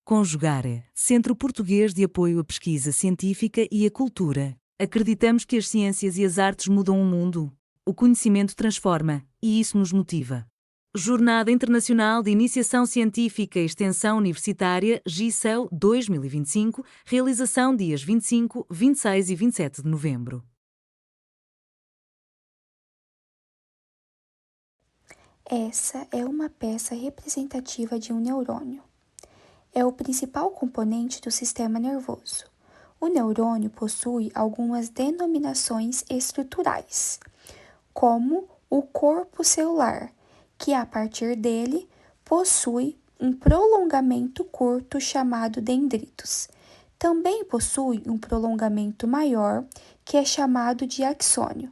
Conjugare, Centro Português de Apoio à Pesquisa Científica e à Cultura. Acreditamos que as ciências e as artes mudam o mundo. O conhecimento transforma, e isso nos motiva. Jornada Internacional de Iniciação Científica e Extensão Universitária, GICEL 2025, realização dias 25, 26 e 27 de novembro. Essa é uma peça representativa de um neurônio. É o principal componente do sistema nervoso. O neurônio possui algumas denominações estruturais, como o corpo celular, que a partir dele possui um prolongamento curto chamado dendritos. Também possui um prolongamento maior, que é chamado de axônio.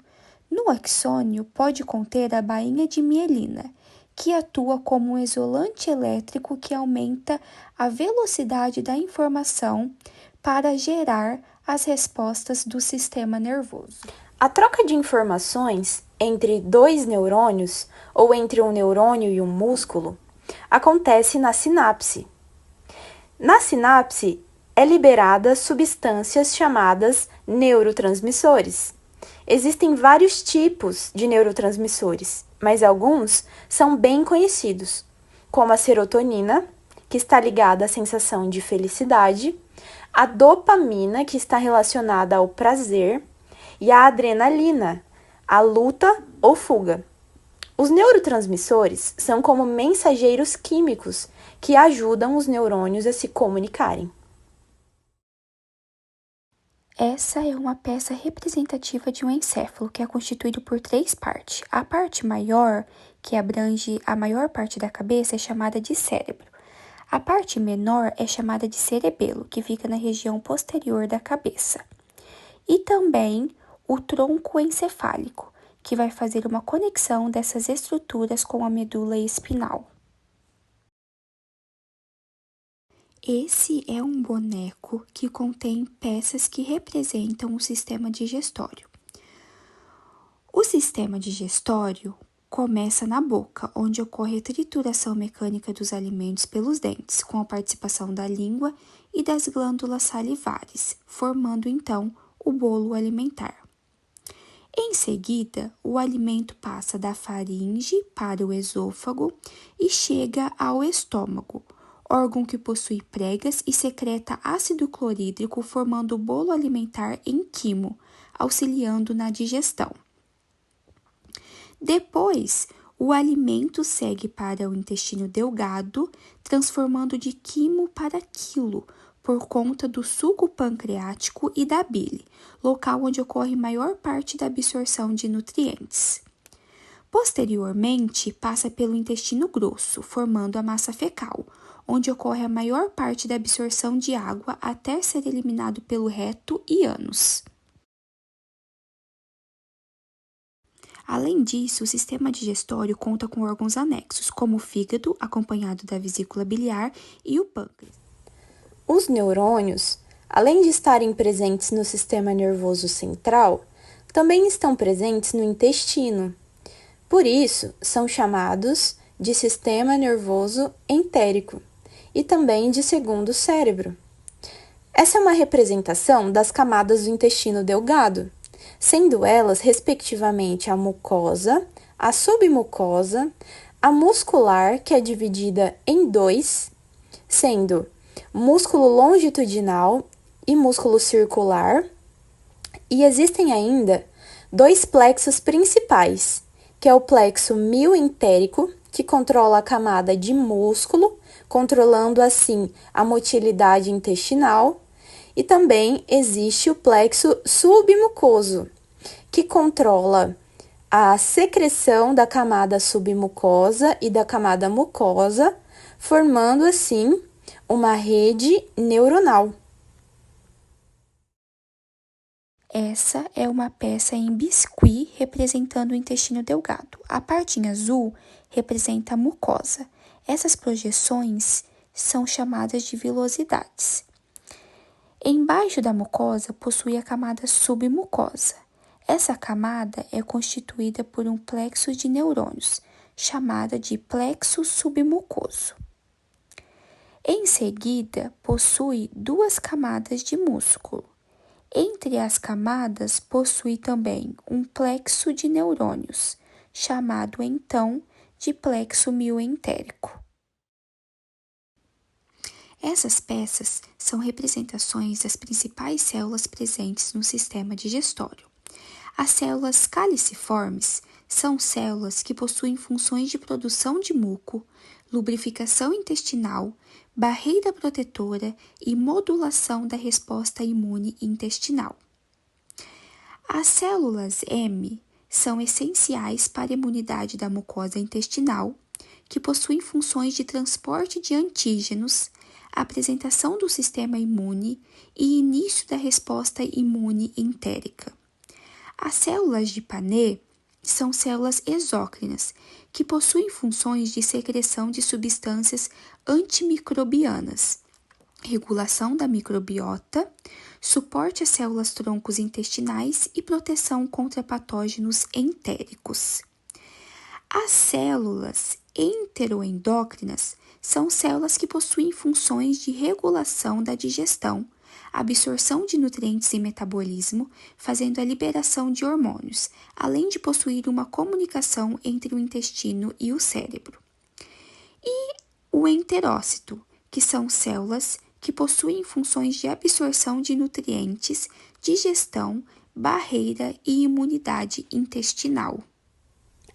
No axônio pode conter a bainha de mielina, que atua como um isolante elétrico que aumenta a velocidade da informação para gerar as respostas do sistema nervoso. A troca de informações entre dois neurônios ou entre um neurônio e um músculo acontece na sinapse. Na sinapse é liberada substâncias chamadas neurotransmissores. Existem vários tipos de neurotransmissores, mas alguns são bem conhecidos, como a serotonina, que está ligada à sensação de felicidade, a dopamina, que está relacionada ao prazer, e a adrenalina, a luta ou fuga. Os neurotransmissores são como mensageiros químicos que ajudam os neurônios a se comunicarem. Essa é uma peça representativa de um encéfalo que é constituído por 3 partes. A parte maior, que abrange a maior parte da cabeça, é chamada de cérebro. A parte menor é chamada de cerebelo, que fica na região posterior da cabeça. E também o tronco encefálico, que vai fazer uma conexão dessas estruturas com a medula espinal. Esse é um boneco que contém peças que representam o sistema digestório. O sistema digestório começa na boca, onde ocorre a trituração mecânica dos alimentos pelos dentes, com a participação da língua e das glândulas salivares, formando então o bolo alimentar. Em seguida, o alimento passa da faringe para o esôfago e chega ao estômago, órgão que possui pregas e secreta ácido clorídrico, formando o bolo alimentar em quimo, auxiliando na digestão. Depois, o alimento segue para o intestino delgado, transformando de quimo para quilo, por conta do suco pancreático e da bile, local onde ocorre maior parte da absorção de nutrientes. Posteriormente, passa pelo intestino grosso, formando a massa fecal, onde ocorre a maior parte da absorção de água até ser eliminado pelo reto e ânus. Além disso, o sistema digestório conta com órgãos anexos, como o fígado, acompanhado da vesícula biliar, e o pâncreas. Os neurônios, além de estarem presentes no sistema nervoso central, também estão presentes no intestino. Por isso, são chamados de sistema nervoso entérico e também de segundo cérebro. Essa é uma representação das camadas do intestino delgado, sendo elas, respectivamente, a mucosa, a submucosa, a muscular, que é dividida em 2, sendo músculo longitudinal e músculo circular, e existem ainda 2 plexos principais, que é o plexo mioentérico, que controla a camada de músculo, controlando assim a motilidade intestinal, e também existe o plexo submucoso, que controla a secreção da camada submucosa e da camada mucosa, formando assim uma rede neuronal. Essa é uma peça em biscuit representando o intestino delgado. A parte em azul representa a mucosa. Essas projeções são chamadas de vilosidades. Embaixo da mucosa possui a camada submucosa. Essa camada é constituída por um plexo de neurônios, chamada de plexo submucoso. Em seguida, possui 2 camadas de músculo. Entre as camadas, possui também um plexo de neurônios, chamado então de plexo mioentérico. Essas peças são representações das principais células presentes no sistema digestório. As células caliciformes são células que possuem funções de produção de muco, lubrificação intestinal, barreira protetora e modulação da resposta imune intestinal. As células M são essenciais para a imunidade da mucosa intestinal, que possuem funções de transporte de antígenos, apresentação do sistema imune e início da resposta imune entérica. As células de Paneth são células exócrinas, que possuem funções de secreção de substâncias antimicrobianas, regulação da microbiota, suporte às células troncos intestinais e proteção contra patógenos entéricos. As células enteroendócrinas são células que possuem funções de regulação da digestão, absorção de nutrientes e metabolismo, fazendo a liberação de hormônios, além de possuir uma comunicação entre o intestino e o cérebro. E o enterócito, que são células que possuem funções de absorção de nutrientes, digestão, barreira e imunidade intestinal.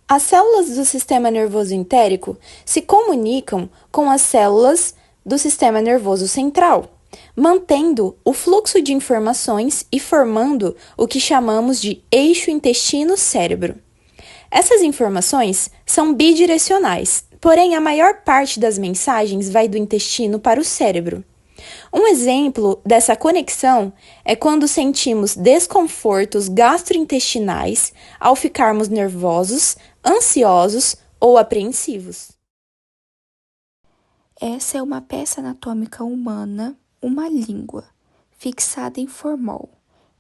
As células do sistema nervoso entérico se comunicam com as células do sistema nervoso central, mantendo o fluxo de informações e formando o que chamamos de eixo intestino-cérebro. Essas informações são bidirecionais, porém a maior parte das mensagens vai do intestino para o cérebro. Um exemplo dessa conexão é quando sentimos desconfortos gastrointestinais ao ficarmos nervosos, ansiosos ou apreensivos. Essa é uma peça anatômica humana, uma língua, fixada em formol.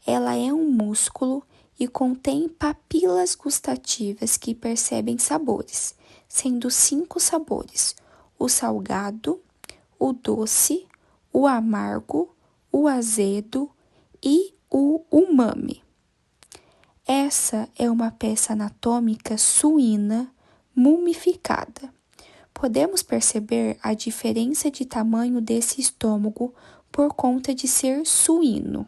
Ela é um músculo e contém papilas gustativas que percebem sabores, sendo 5 sabores: o salgado, o doce, o amargo, o azedo e o umami. Essa é uma peça anatômica suína mumificada. Podemos perceber a diferença de tamanho desse estômago por conta de ser suíno,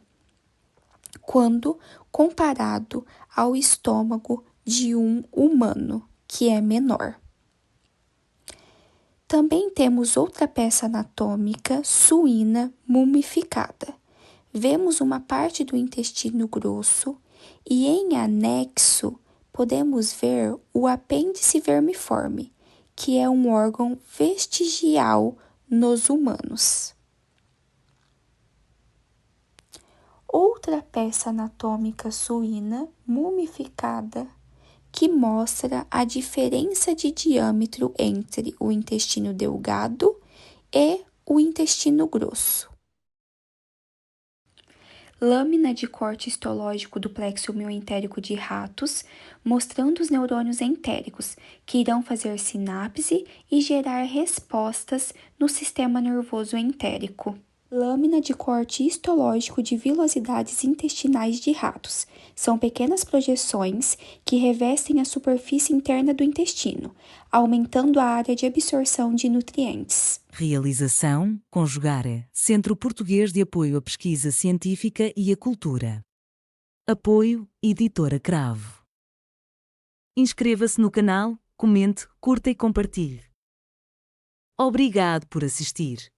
quando comparado ao estômago de um humano, que é menor. Também temos outra peça anatômica suína mumificada. Vemos uma parte do intestino grosso e, em anexo, podemos ver o apêndice vermiforme, que é um órgão vestigial nos humanos. Outra peça anatômica suína mumificada que mostra a diferença de diâmetro entre o intestino delgado e o intestino grosso. Lâmina de corte histológico do plexo mioentérico de ratos, mostrando os neurônios entéricos, que irão fazer sinapse e gerar respostas no sistema nervoso entérico. Lâmina de corte histológico de vilosidades intestinais de ratos. São pequenas projeções que revestem a superfície interna do intestino, aumentando a área de absorção de nutrientes. Realização: Conjugare, Centro Português de Apoio à Pesquisa Científica e à Cultura. Apoio: Editora Cravo. Inscreva-se no canal, comente, curta e compartilhe. Obrigado por assistir.